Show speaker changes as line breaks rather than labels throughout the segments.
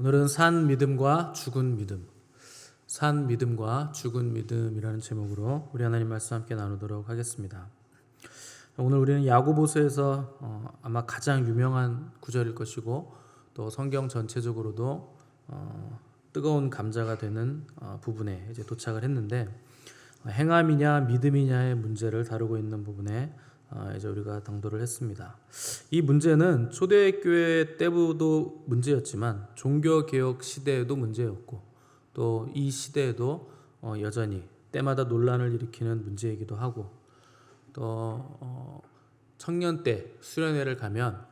오늘은 산 믿음과 죽은 믿음, 산 믿음과 죽은 믿음이라는 제목으로 우리 하나님 말씀 함께 나누도록 하겠습니다. 오늘 우리는 야고보서에서 아마 가장 유명한 구절일 것이고 또 성경 전체적으로도 뜨거운 감자가 되는 부분에 이제 도착을 했는데, 행함이냐 믿음이냐의 문제를 다루고 있는 부분에 이제 우리가 당도를 했습니다. 이 문제는 초대교회 때도 문제였지만 종교개혁 시대에도 문제였고 또 이 시대에도 여전히 때마다 논란을 일으키는 문제이기도 하고, 또 청년 때 수련회를 가면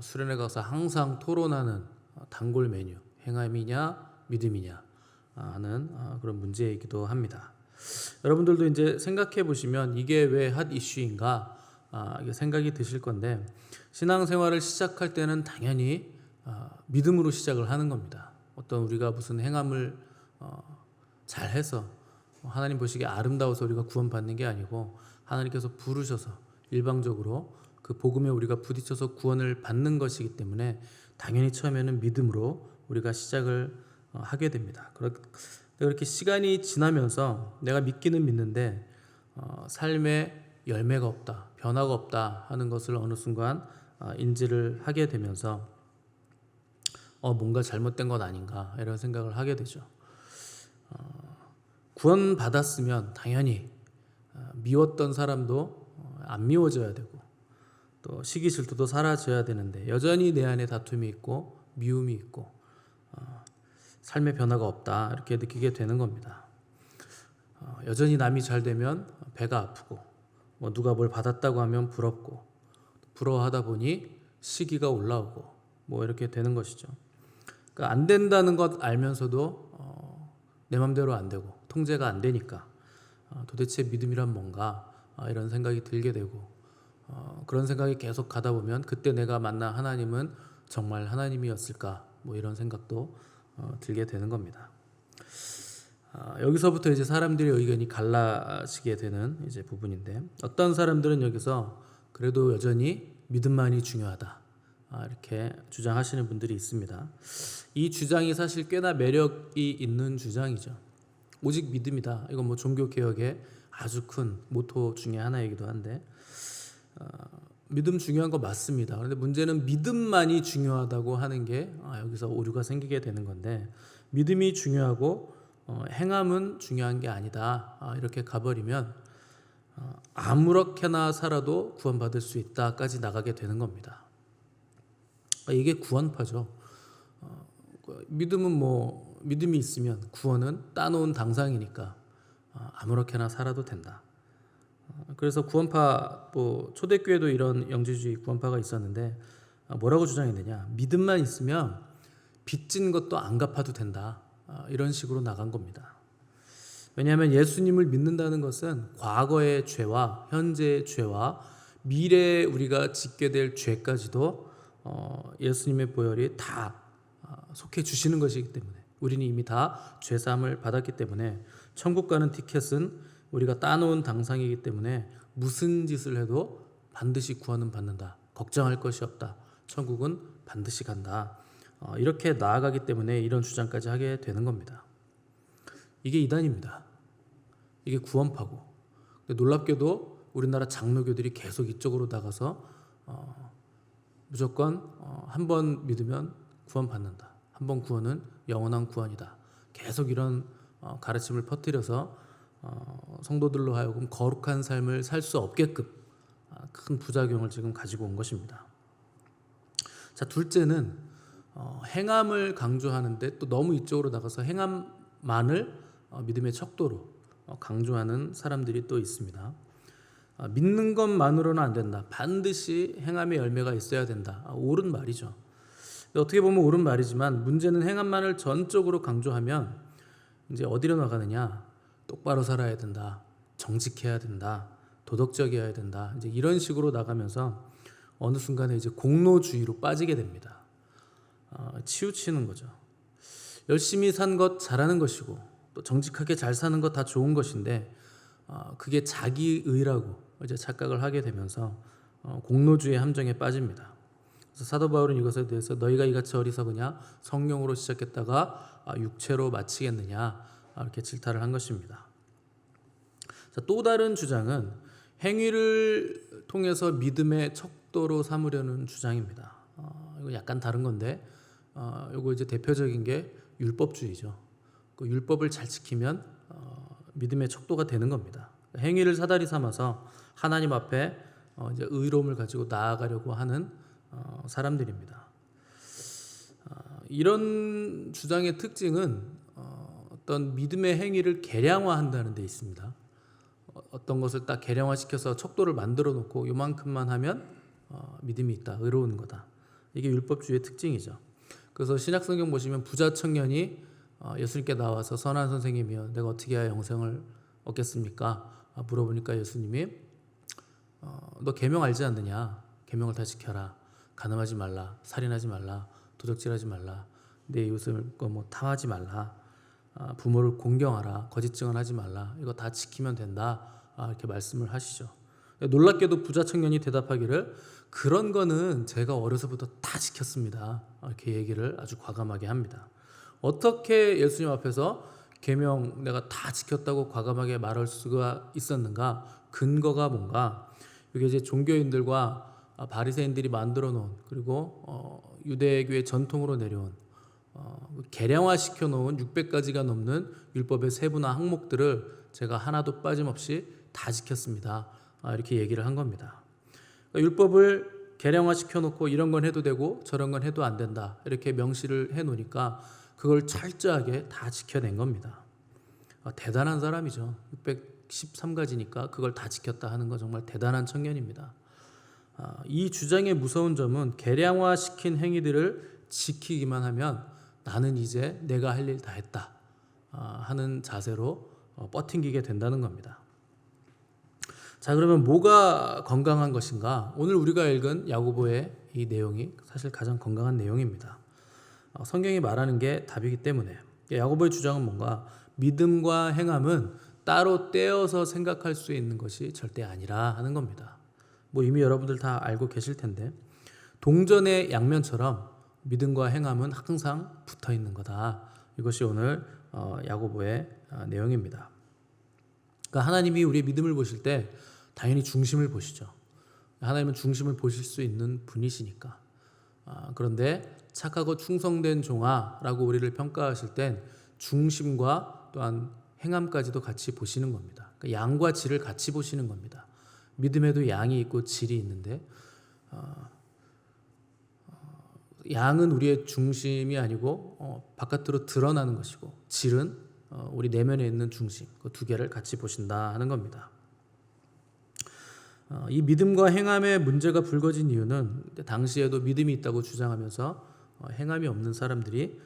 수련회 가서 항상 토론하는 단골 메뉴, 행함이냐 믿음이냐 하는 그런 문제이기도 합니다. 여러분들도 이제 생각해 보시면 이게 왜 핫 이슈인가 이게 생각이 드실 건데, 신앙생활을 시작할 때는 당연히 믿음으로 시작을 하는 겁니다. 어떤 우리가 무슨 행함을 잘해서 하나님 보시기에 아름다워서 우리가 구원받는 게 아니고, 하나님께서 부르셔서 일방적으로 그 복음에 우리가 부딪혀서 구원을 받는 것이기 때문에 당연히 처음에는 믿음으로 우리가 시작을 하게 됩니다. 그렇게 시간이 지나면서 내가 믿기는 믿는데 삶에 열매가 없다, 변화가 없다 하는 것을 어느 순간 인지를 하게 되면서 뭔가 잘못된 것 아닌가 이런 생각을 하게 되죠. 구원 받았으면 당연히 미웠던 사람도 안 미워져야 되고 또 시기 질투도 사라져야 되는데, 여전히 내 안에 다툼이 있고 미움이 있고 삶의 변화가 없다 이렇게 느끼게 되는 겁니다. 여전히 남이 잘 되면 배가 아프고, 누가 뭘 받았다고 하면 부럽고, 부러워하다 보니 시기가 올라오고 이렇게 되는 것이죠. 그러니까 안 된다는 것 알면서도 내 맘대로 안 되고 통제가 안 되니까 도대체 믿음이란 뭔가 이런 생각이 들게 되고, 그런 생각이 계속 가다 보면 그때 내가 만난 하나님은 정말 하나님이었을까 이런 생각도 들게 되는 겁니다. 여기서부터 이제 사람들의 의견이 갈라지게 되는 이제 부분인데, 어떤 사람들은 여기서 그래도 여전히 믿음만이 중요하다 이렇게 주장하시는 분들이 있습니다. 이 주장이 사실 꽤나 매력이 있는 주장이죠. 오직 믿음이다. 이건 종교 개혁의 아주 큰 모토 중에 하나이기도 한데, 믿음 중요한 거 맞습니다. 그런데 문제는 믿음만이 중요하다고 하는 게 여기서 오류가 생기게 되는 건데, 믿음이 중요하고 행함은 중요한 게 아니다 이렇게 가버리면 아무렇게나 살아도 구원받을 수 있다까지 나가게 되는 겁니다. 이게 구원파죠. 믿음은 믿음이 있으면 구원은 따놓은 당상이니까 아무렇게나 살아도 된다. 그래서 구원파 초대교회도 이런 영지주의 구원파가 있었는데 뭐라고 주장했느냐, 믿음만 있으면 빚진 것도 안 갚아도 된다 이런 식으로 나간 겁니다. 왜냐하면 예수님을 믿는다는 것은 과거의 죄와 현재의 죄와 미래에 우리가 짓게 될 죄까지도 예수님의 보혈이 다 속해 주시는 것이기 때문에, 우리는 이미 다 죄사함을 받았기 때문에 천국 가는 티켓은 우리가 따놓은 당상이기 때문에 무슨 짓을 해도 반드시 구원은 받는다, 걱정할 것이 없다, 천국은 반드시 간다 이렇게 나아가기 때문에 이런 주장까지 하게 되는 겁니다. 이게 이단입니다. 이게 구원파고, 근데 놀랍게도 우리나라 장로교들이 계속 이쪽으로 나가서 무조건 한 번 믿으면 구원받는다, 한 번 구원은 영원한 구원이다, 계속 이런 가르침을 퍼뜨려서 성도들로 하여금 거룩한 삶을 살 수 없게끔 큰 부작용을 지금 가지고 온 것입니다. 자, 둘째는 행함을 강조하는데 또 너무 이쪽으로 나가서 행함만을 믿음의 척도로 강조하는 사람들이 또 있습니다. 믿는 것만으로는 안 된다, 반드시 행함의 열매가 있어야 된다. 옳은 말이죠. 어떻게 보면 옳은 말이지만 문제는 행함만을 전적으로 강조하면 이제 어디로 나가느냐, 똑바로 살아야 된다, 정직해야 된다, 도덕적이어야 된다, 이제 이런 식으로 나가면서 어느 순간에 이제 공로주의로 빠지게 됩니다. 치우치는 거죠. 열심히 산 것 잘하는 것이고 또 정직하게 잘 사는 것 다 좋은 것인데 그게 자기의라고 이제 착각을 하게 되면서 공로주의 함정에 빠집니다. 그래서 사도 바울은 이것에 대해서 너희가 이같이 어리석으냐 성령으로 시작했다가 육체로 마치겠느냐 이렇게 질타를 한 것입니다. 자, 또 다른 주장은 행위를 통해서 믿음의 척도로 삼으려는 주장입니다. 이거 약간 다른 건데 이거 이제 대표적인 게 율법주의죠. 그 율법을 잘 지키면 믿음의 척도가 되는 겁니다. 행위를 사다리 삼아서 하나님 앞에 이제 의로움을 가지고 나아가려고 하는 사람들입니다. 이런 주장의 특징은 어떤 믿음의 행위를 계량화한다는 데 있습니다. 어떤 것을 딱 계량화시켜서 척도를 만들어 놓고 요만큼만 하면 믿음이 있다, 의로운 거다. 이게 율법주의의 특징이죠. 그래서 신약성경 보시면 부자 청년이 예수님께 나와서 선한 선생님이여 내가 어떻게 해야 영생을 얻겠습니까? 물어보니까 예수님이 너 계명 알지 않느냐? 계명을 다 지켜라. 간음하지 말라, 살인하지 말라, 도적질하지 말라, 내 이웃을 뭐 탐하지 말라, 부모를 공경하라, 거짓 증언하지 말라. 이거 다 지키면 된다. 이렇게 말씀을 하시죠. 놀랍게도 부자 청년이 대답하기를 그런 거는 제가 어려서부터 다 지켰습니다. 이렇게 얘기를 아주 과감하게 합니다. 어떻게 예수님 앞에서 계명 내가 다 지켰다고 과감하게 말할 수가 있었는가? 근거가 뭔가? 이게 이제 종교인들과 바리새인들이 만들어 놓은 그리고 유대교의 전통으로 내려온 계량화시켜 놓은 600가지가 넘는 율법의 세부나 항목들을 제가 하나도 빠짐없이 다 지켰습니다. 이렇게 얘기를 한 겁니다. 그러니까 율법을 계량화시켜 놓고 이런 건 해도 되고 저런 건 해도 안 된다. 이렇게 명시를 해 놓으니까 그걸 철저하게 다 지켜낸 겁니다. 대단한 사람이죠. 613가지니까 그걸 다 지켰다 하는 건 정말 대단한 청년입니다. 이 주장의 무서운 점은 계량화시킨 행위들을 지키기만 하면 나는 이제 내가 할 일 다 했다 하는 자세로 버팅기게 된다는 겁니다. 자, 그러면 뭐가 건강한 것인가? 오늘 우리가 읽은 야고보의 이 내용이 사실 가장 건강한 내용입니다. 성경이 말하는 게 답이기 때문에 야고보의 주장은 뭔가 믿음과 행함은 따로 떼어서 생각할 수 있는 것이 절대 아니라 하는 겁니다. 뭐 이미 여러분들 다 알고 계실 텐데 동전의 양면처럼 믿음과 행함은 항상 붙어 있는 거다. 이것이 오늘 야고보의 내용입니다. 그러니까 하나님이 우리의 믿음을 보실 때 당연히 중심을 보시죠. 하나님은 중심을 보실 수 있는 분이시니까. 그런데 착하고 충성된 종아라고 우리를 평가하실 땐 중심과 또한 행함까지도 같이 보시는 겁니다. 그러니까 양과 질을 같이 보시는 겁니다. 믿음에도 양이 있고 질이 있는데 양은 우리의 중심이 아니고 바깥으로 드러나는 것이고 질은 우리 내면에 있는 중심, 그 두 개를 같이 보신다 하는 겁니다. 이 믿음과 행함의 문제가 불거진 이유는 당시에도 믿음이 있다고 주장하면서 행함이 없는 사람들이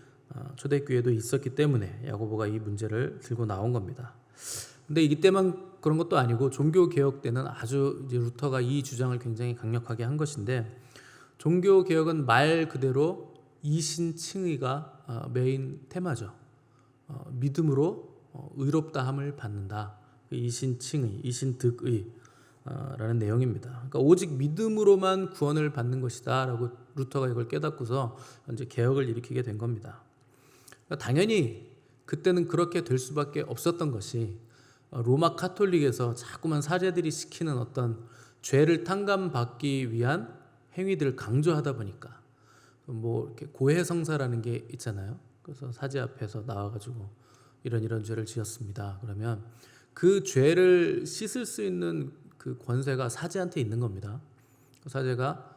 초대교회도 있었기 때문에 야고보가 이 문제를 들고 나온 겁니다. 근데 이때만 그런 것도 아니고 종교개혁 때는 아주 이제 루터가 이 주장을 굉장히 강력하게 한 것인데 종교개혁은 말 그대로 이신칭의가 메인 테마죠. 믿음으로 의롭다함을 받는다. 이신칭의, 이신득의 라는 내용입니다. 그러니까 오직 믿음으로만 구원을 받는 것이다 라고 루터가 이걸 깨닫고서 이제 개혁을 일으키게 된 겁니다. 그러니까 당연히 그때는 그렇게 될 수밖에 없었던 것이 로마 카톨릭에서 자꾸만 사제들이 시키는 어떤 죄를 탕감받기 위한 행위들을 강조하다 보니까 뭐 이렇게 고해성사라는 게 있잖아요. 그래서 사제 앞에서 나와가지고 이런 죄를 지었습니다. 그러면 그 죄를 씻을 수 있는 그 권세가 사제한테 있는 겁니다. 사제가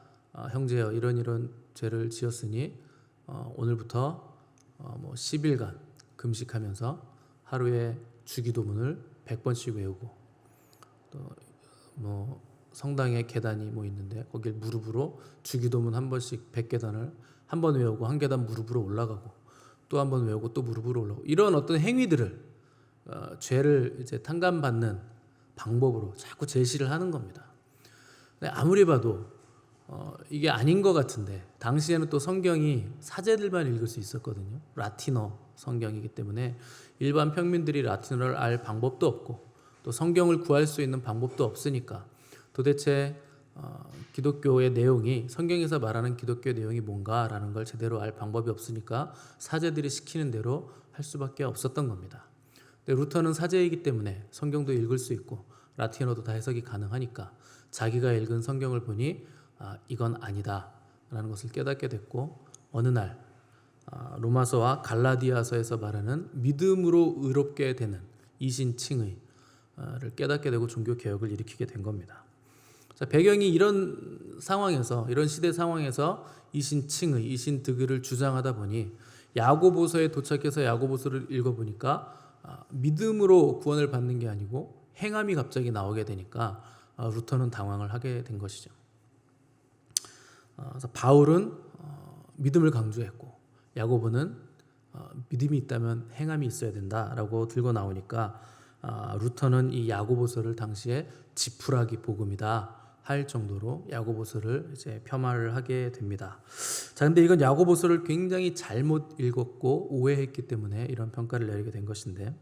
형제여 이런 죄를 지었으니 오늘부터 뭐 10일간 금식하면서 하루에 주기도문을 100번씩 외우고 또 뭐 성당에 계단이 뭐 있는데 거길 무릎으로 주기도문 한 번씩 100계단을 한 번 외우고 한 계단 무릎으로 올라가고 또 한 번 외우고 또 무릎으로 올라가고 이런 어떤 행위들을 죄를 이제 탕감받는 방법으로 자꾸 제시를 하는 겁니다. 아무리 봐도 이게 아닌 것 같은데 당시에는 또 성경이 사제들만 읽을 수 있었거든요. 라틴어 성경이기 때문에 일반 평민들이 라틴어를 알 방법도 없고 또 성경을 구할 수 있는 방법도 없으니까 도대체 기독교의 내용이 성경에서 말하는 기독교의 내용이 뭔가라는 걸 제대로 알 방법이 없으니까 사제들이 시키는 대로 할 수밖에 없었던 겁니다. 근데 루터는 사제이기 때문에 성경도 읽을 수 있고 라틴어도 다 해석이 가능하니까 자기가 읽은 성경을 보니 이건 아니다라는 것을 깨닫게 됐고, 어느 날 로마서와 갈라디아서에서 말하는 믿음으로 의롭게 되는 이신칭의를 깨닫게 되고 종교 개혁을 일으키게 된 겁니다. 자, 배경이 이런 상황에서, 이런 시대 상황에서 이신칭의, 이신득의를 주장하다 보니 야고보서에 도착해서 야고보서를 읽어보니까 믿음으로 구원을 받는 게 아니고 행함이 갑자기 나오게 되니까 루터는 당황을 하게 된 것이죠. 그래서 바울은 믿음을 강조했고 야고보는 믿음이 있다면 행함이 있어야 된다라고 들고 나오니까 루터는 이 야고보서를 당시에 지푸라기 복음이다 할 정도로 야고보서를 이제 폄하를 하게 됩니다. 자, 근데 이건 야고보서를 굉장히 잘못 읽었고 오해했기 때문에 이런 평가를 내리게 된 것인데,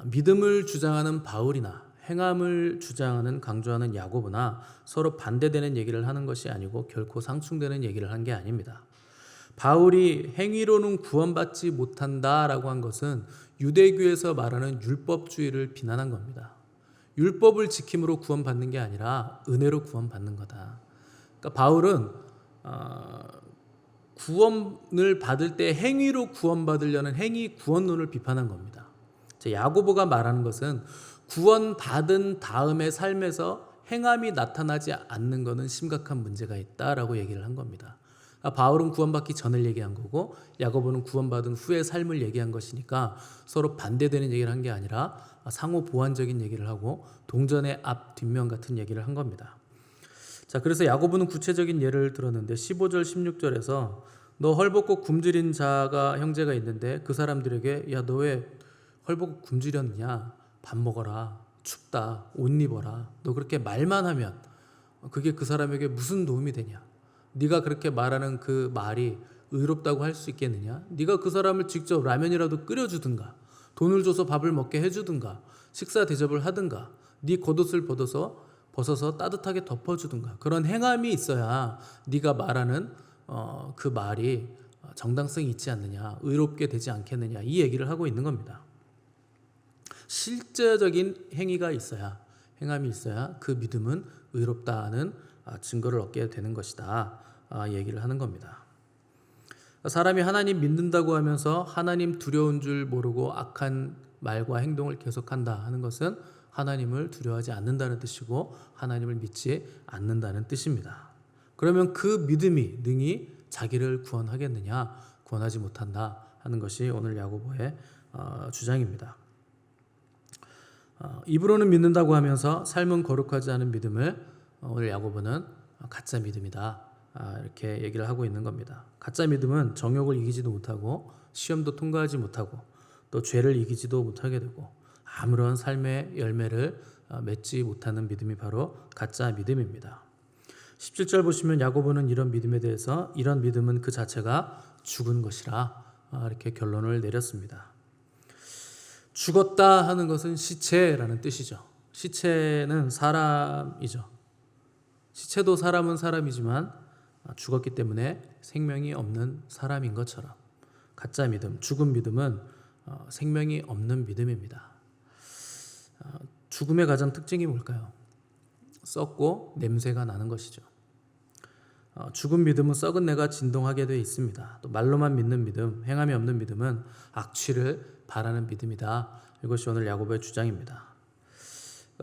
믿음을 주장하는 바울이나 행함을 주장하는 강조하는 야고보나 서로 반대되는 얘기를 하는 것이 아니고 결코 상충되는 얘기를 한 게 아닙니다. 바울이 행위로는 구원받지 못한다라고 한 것은 유대교에서 말하는 율법주의를 비난한 겁니다. 율법을 지킴으로 구원받는 게 아니라 은혜로 구원받는 거다. 그러니까 바울은 구원을 받을 때 행위로 구원받으려는 행위 구원론을 비판한 겁니다. 야고보가 말하는 것은 구원받은 다음의 삶에서 행함이 나타나지 않는 것은 심각한 문제가 있다라고 얘기를 한 겁니다. 바울은 구원받기 전을 얘기한 거고 야고보는 구원받은 후의 삶을 얘기한 것이니까 서로 반대되는 얘기를 한 게 아니라 상호 보완적인 얘기를 하고 동전의 앞 뒷면 같은 얘기를 한 겁니다. 자, 그래서 야고보는 구체적인 예를 들었는데 15절 16절에서 너 헐벗고 굶주린 자가 형제가 있는데 그 사람들에게 야, 너 왜 헐벗고 굶주렸느냐, 밥 먹어라, 춥다, 옷 입어라, 너 그렇게 말만 하면 그게 그 사람에게 무슨 도움이 되냐, 네가 그렇게 말하는 그 말이 의롭다고 할 수 있겠느냐, 네가 그 사람을 직접 라면이라도 끓여주든가 돈을 줘서 밥을 먹게 해주든가 식사 대접을 하든가 네 겉옷을 벗어서 따뜻하게 덮어주든가 그런 행함이 있어야 네가 말하는 그 말이 정당성이 있지 않느냐, 의롭게 되지 않겠느냐, 이 얘기를 하고 있는 겁니다. 실제적인 행위가 있어야, 행함이 있어야 그 믿음은 의롭다는 증거를 얻게 되는 것이다 얘기를 하는 겁니다. 사람이 하나님 믿는다고 하면서 하나님 두려운 줄 모르고 악한 말과 행동을 계속한다 하는 것은 하나님을 두려워하지 않는다는 뜻이고 하나님을 믿지 않는다는 뜻입니다. 그러면 그 믿음이 능히 자기를 구원하겠느냐, 구원하지 못한다 하는 것이 오늘 야고보의 주장입니다. 입으로는 믿는다고 하면서 삶은 거룩하지 않은 믿음을 오늘 야고보는 가짜 믿음이다 이렇게 얘기를 하고 있는 겁니다. 가짜 믿음은 정욕을 이기지도 못하고 시험도 통과하지 못하고 또 죄를 이기지도 못하게 되고 아무런 삶의 열매를 맺지 못하는 믿음이 바로 가짜 믿음입니다. 17절 보시면 야고보는 이런 믿음에 대해서 이런 믿음은 그 자체가 죽은 것이라 이렇게 결론을 내렸습니다. 죽었다 하는 것은 시체라는 뜻이죠. 시체는 사람이죠. 시체도 사람은 사람이지만 죽었기 때문에 생명이 없는 사람인 것처럼 가짜 믿음, 죽은 믿음은 생명이 없는 믿음입니다. 죽음의 가장 특징이 뭘까요? 썩고 냄새가 나는 것이죠. 죽은 믿음은 썩은 내가 진동하게 되어 있습니다. 또 말로만 믿는 믿음, 행함이 없는 믿음은 악취를 바라는 믿음이다. 이것이 오늘 야고보의 주장입니다.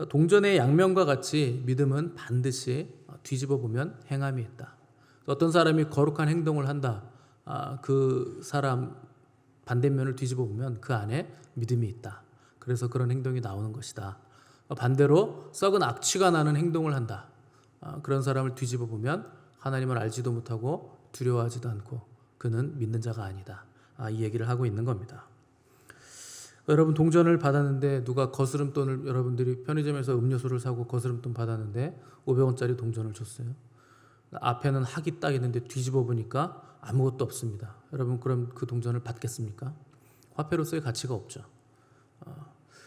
동전의 양면과 같이 믿음은 반드시 뒤집어 보면 행함이 있다. 어떤 사람이 거룩한 행동을 한다. 그 사람 반대면을 뒤집어 보면 그 안에 믿음이 있다. 그래서 그런 행동이 나오는 것이다. 반대로 썩은 악취가 나는 행동을 한다. 그런 사람을 뒤집어 보면 하나님을 알지도 못하고 두려워하지도 않고 그는 믿는 자가 아니다. 이 얘기를 하고 있는 겁니다. 여러분 동전을 받았는데 누가 거스름돈을, 여러분들이 편의점에서 음료수를 사고 거스름돈 받았는데 500원짜리 동전을 줬어요. 앞에는 학이 딱 있는데 뒤집어 보니까 아무것도 없습니다. 여러분 그럼 그 동전을 받겠습니까? 화폐로서의 가치가 없죠.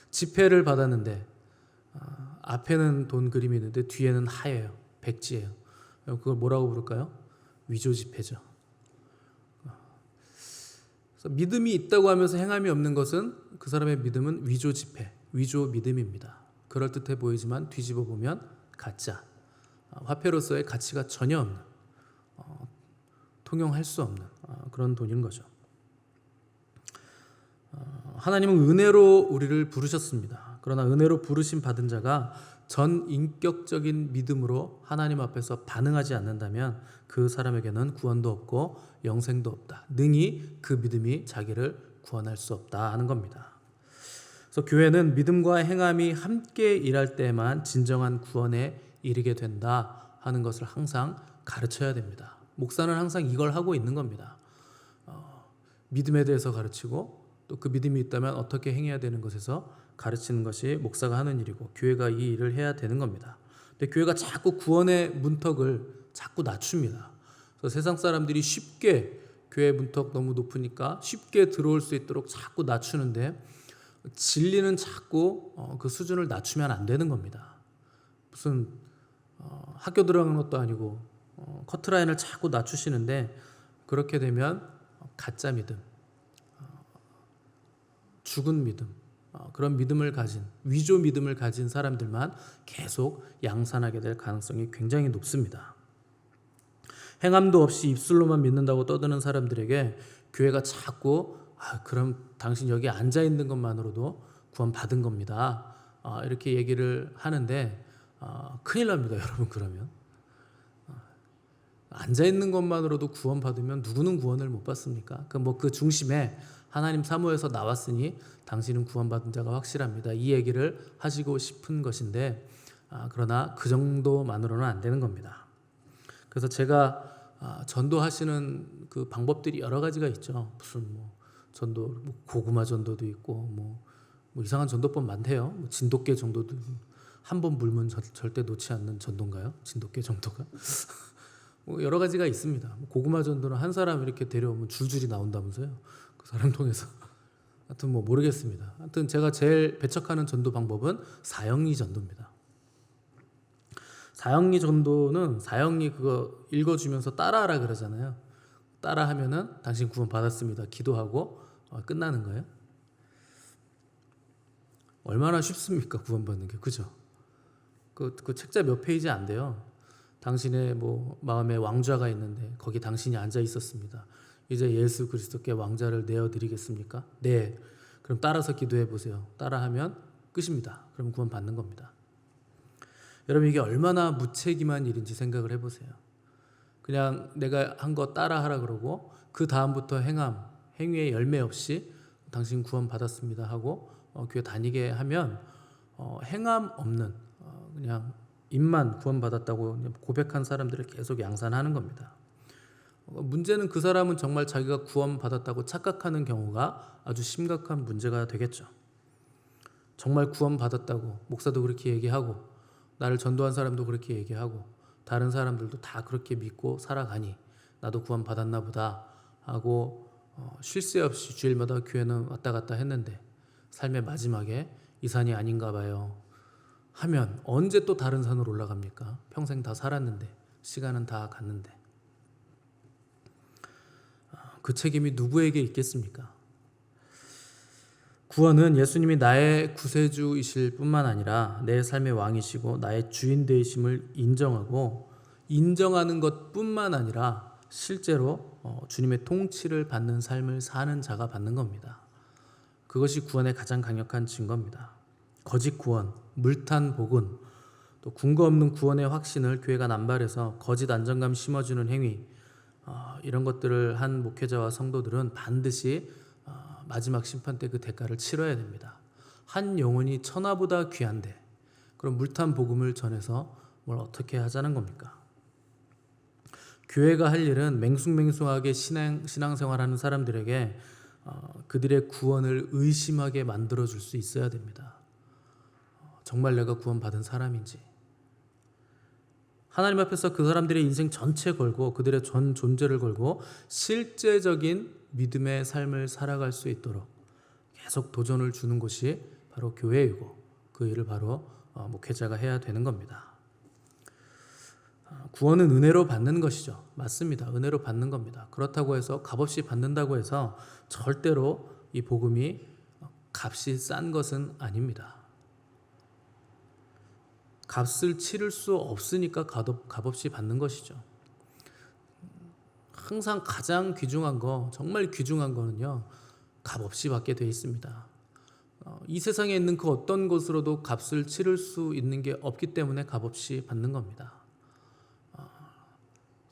지폐를 받았는데 앞에는 돈 그림이 있는데 뒤에는 하예요. 백지예요. 그걸 뭐라고 부를까요? 위조지폐죠. 그래서 믿음이 있다고 하면서 행함이 없는 것은 그 사람의 믿음은 위조지폐, 위조 믿음입니다. 그럴듯해 보이지만 뒤집어 보면 가짜, 화폐로서의 가치가 전혀 없는, 통용할 수 없는 그런 돈인 거죠. 하나님은 은혜로 우리를 부르셨습니다. 그러나 은혜로 부르심 받은 자가 전 인격적인 믿음으로 하나님 앞에서 반응하지 않는다면 그 사람에게는 구원도 없고 영생도 없다. 능히 그 믿음이 자기를 구원할 수 없다 하는 겁니다. 그래서 교회는 믿음과 행함이 함께 일할 때만 진정한 구원에 이르게 된다 하는 것을 항상 가르쳐야 됩니다. 목사는 항상 이걸 하고 있는 겁니다. 믿음에 대해서 가르치고 또 그 믿음이 있다면 어떻게 행해야 되는 것에서 가르치는 것이 목사가 하는 일이고 교회가 이 일을 해야 되는 겁니다. 근데 교회가 자꾸 구원의 문턱을 자꾸 낮춥니다. 그래서 세상 사람들이 쉽게 교회 문턱 너무 높으니까 쉽게 들어올 수 있도록 자꾸 낮추는데 진리는 자꾸 그 수준을 낮추면 안 되는 겁니다. 무슨 학교 들어가는 것도 아니고 커트라인을 자꾸 낮추시는데 그렇게 되면 가짜 믿음, 죽은 믿음, 그런 믿음을 가진 위조 믿음을 가진 사람들만 계속 양산하게 될 가능성이 굉장히 높습니다. 행함도 없이 입술로만 믿는다고 떠드는 사람들에게 교회가 자꾸 그럼 당신 여기 앉아 있는 것만으로도 구원 받은 겁니다. 이렇게 얘기를 하는데 큰일 납니다, 여러분. 그러면 앉아 있는 것만으로도 구원 받으면 누구는 구원을 못 받습니까? 그 중심에 하나님 사모에서 나왔으니 당신은 구원받은 자가 확실합니다. 이 얘기를 하시고 싶은 것인데 그러나 그 정도만으로는 안 되는 겁니다. 그래서 제가 전도하시는 그 방법들이 여러 가지가 있죠. 무슨 전도 고구마 전도도 있고 뭐 이상한 전도법 많대요. 진돗개 정도도 한 번 물면 절대 놓지 않는 전도인가요? 진돗개 정도가? 여러 가지가 있습니다. 고구마 전도는 한 사람 이렇게 데려오면 줄줄이 나온다면서요. 그 사람 통해서. 하여튼 모르겠습니다. 하여튼 제가 제일 배척하는 전도 방법은 사형리 전도입니다. 사형리 전도는 사형리 그거 읽어주면서 따라하라 그러잖아요. 따라하면은 당신 구원 받았습니다. 기도하고 끝나는 거예요. 얼마나 쉽습니까? 구원받는 게. 그죠? 그 책자 몇 페이지 안 돼요. 당신의 마음에 왕좌가 있는데 거기 당신이 앉아 있었습니다. 이제 예수 그리스도께 왕좌를 내어드리겠습니까? 네. 그럼 따라서 기도해 보세요. 따라하면 끝입니다. 그럼 구원 받는 겁니다. 여러분 이게 얼마나 무책임한 일인지 생각을 해보세요. 그냥 내가 한 거 따라하라 그러고 그 다음부터 행위의 열매 없이 당신 구원 받았습니다 하고 교회 다니게 하면 행함 없는 그냥 입만 구원 받았다고 고백한 사람들을 계속 양산하는 겁니다. 문제는 그 사람은 정말 자기가 구원 받았다고 착각하는 경우가 아주 심각한 문제가 되겠죠. 정말 구원 받았다고 목사도 그렇게 얘기하고 나를 전도한 사람도 그렇게 얘기하고 다른 사람들도 다 그렇게 믿고 살아가니 나도 구원 받았나 보다 하고 쉴 새 없이 주일마다 교회는 왔다 갔다 했는데 삶의 마지막에 이 산이 아닌가 봐요 하면 언제 또 다른 산으로 올라갑니까? 평생 다 살았는데 시간은 다 갔는데 그 책임이 누구에게 있겠습니까? 구원은 예수님이 나의 구세주이실 뿐만 아니라 내 삶의 왕이시고 나의 주인 되심을 인정하고 인정하는 것뿐만 아니라 실제로 주님의 통치를 받는 삶을 사는 자가 받는 겁니다. 그것이 구원의 가장 강력한 증거입니다. 거짓 구원, 물탄 복음, 또 근거 없는 구원의 확신을 교회가 남발해서 거짓 안정감 심어주는 행위 이런 것들을 한 목회자와 성도들은 반드시 마지막 심판 때 그 대가를 치러야 됩니다. 한 영혼이 천하보다 귀한데 그럼 물탄 복음을 전해서 뭘 어떻게 하자는 겁니까? 교회가 할 일은 맹숭맹숭하게 신앙생활하는 사람들에게 그들의 구원을 의심하게 만들어줄 수 있어야 됩니다. 정말 내가 구원받은 사람인지 하나님 앞에서 그 사람들의 인생 전체 걸고 그들의 전 존재를 걸고 실제적인 믿음의 삶을 살아갈 수 있도록 계속 도전을 주는 곳이 바로 교회이고 그 일을 바로 목회자가 해야 되는 겁니다. 구원은 은혜로 받는 것이죠. 맞습니다. 은혜로 받는 겁니다. 그렇다고 해서 값없이 받는다고 해서 절대로 이 복음이 값이 싼 것은 아닙니다. 값을 치를 수 없으니까 값없이 받는 것이죠. 항상 가장 귀중한 거, 정말 귀중한 거는요, 값없이 받게 되어 있습니다. 이 세상에 있는 그 어떤 것으로도 값을 치를 수 있는 게 없기 때문에 값없이 받는 겁니다.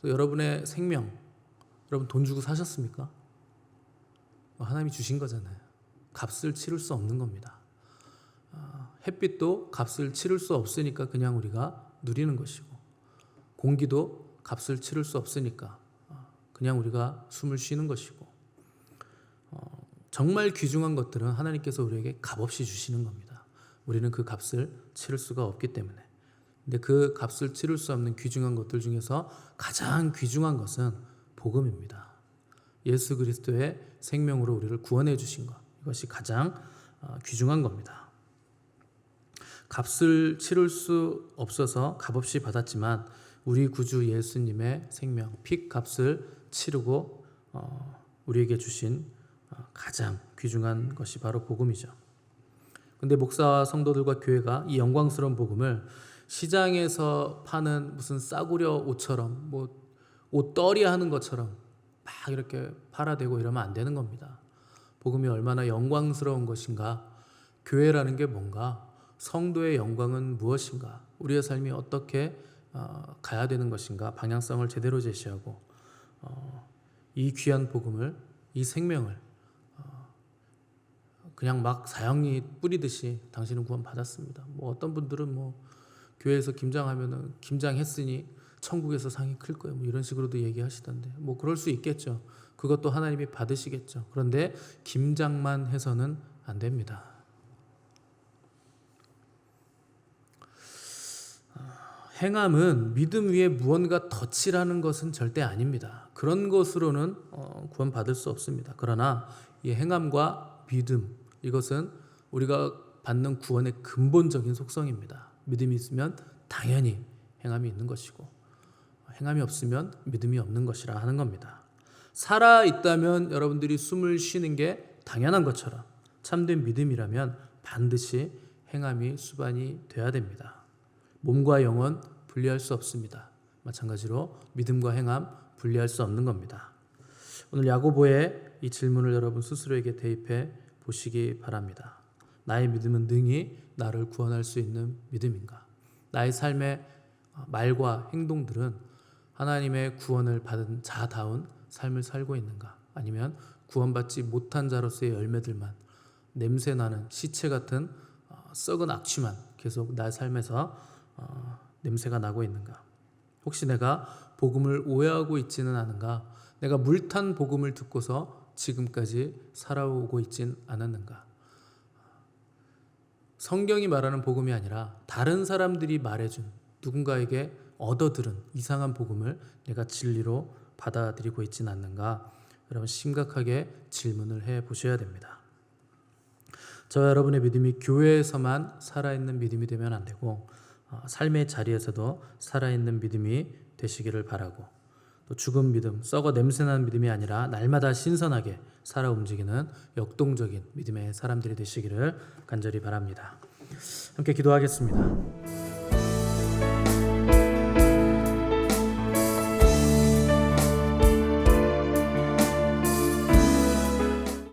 여러분의 생명, 여러분 돈 주고 사셨습니까? 하나님이 주신 거잖아요. 값을 치를 수 없는 겁니다. 햇빛도 값을 치를 수 없으니까 그냥 우리가 누리는 것이고, 공기도 값을 치를 수 없으니까 그냥 우리가 숨을 쉬는 것이고, 정말 귀중한 것들은 하나님께서 우리에게 값없이 주시는 겁니다. 우리는 그 값을 치를 수가 없기 때문에. 근데 그 값을 치를 수 없는 귀중한 것들 중에서 가장 귀중한 것은 복음입니다. 예수 그리스도의 생명으로 우리를 구원해 주신 것, 이것이 가장 귀중한 겁니다. 값을 치를 수 없어서 값없이 받았지만 우리 구주 예수님의 생명, 피 값을 치르고 우리에게 주신 가장 귀중한 것이 바로 복음이죠. 근데 목사와 성도들과 교회가 이 영광스러운 복음을 시장에서 파는 무슨 싸구려 옷처럼, 옷떨이 하는 것처럼 막 이렇게 팔아대고 이러면 안 되는 겁니다. 복음이 얼마나 영광스러운 것인가, 교회라는 게 뭔가, 성도의 영광은 무엇인가, 우리의 삶이 어떻게 가야 되는 것인가, 방향성을 제대로 제시하고 이 귀한 복음을, 이 생명을 그냥 막 사형리 뿌리듯이 당신은 구원 받았습니다. 어떤 분들은 교회에서 김장하면은 김장했으니 천국에서 상이 클 거예요. 이런 식으로도 얘기하시던데, 그럴 수 있겠죠. 그것도 하나님이 받으시겠죠. 그런데 김장만 해서는 안 됩니다. 행함은 믿음 위에 무언가 덧칠하는 것은 절대 아닙니다. 그런 것으로는 구원 받을 수 없습니다. 그러나 이 행함과 믿음, 이것은 우리가 받는 구원의 근본적인 속성입니다. 믿음이 있으면 당연히 행함이 있는 것이고, 행함이 없으면 믿음이 없는 것이라 하는 겁니다. 살아있다면 여러분들이 숨을 쉬는 게 당연한 것처럼 참된 믿음이라면 반드시 행함이 수반이 돼야 됩니다. 몸과 영은 분리할 수 없습니다. 마찬가지로 믿음과 행함 분리할 수 없는 겁니다. 오늘 야고보의 이 질문을 여러분 스스로에게 대입해 보시기 바랍니다. 나의 믿음은 능히 나를 구원할 수 있는 믿음인가? 나의 삶의 말과 행동들은 하나님의 구원을 받은 자다운 삶을 살고 있는가? 아니면 구원받지 못한 자로서의 열매들만, 냄새나는 시체 같은 썩은 악취만 계속 나 삶에서 냄새가 나고 있는가? 혹시 내가 복음을 오해하고 있지는 않은가? 내가 물탄 복음을 듣고서 지금까지 살아오고 있진 않았는가? 성경이 말하는 복음이 아니라 다른 사람들이 말해준, 누군가에게 얻어들은 이상한 복음을 내가 진리로 받아들이고 있진 않는가? 여러분 심각하게 질문을 해 보셔야 됩니다. 저와 여러분의 믿음이 교회에서만 살아있는 믿음이 되면 안 되고, 삶의 자리에서도 살아있는 믿음이 되시기를 바라고, 또 죽은 믿음, 썩어 냄새나는 믿음이 아니라 날마다 신선하게 살아 움직이는 역동적인 믿음의 사람들이 되시기를 간절히 바랍니다. 함께 기도하겠습니다.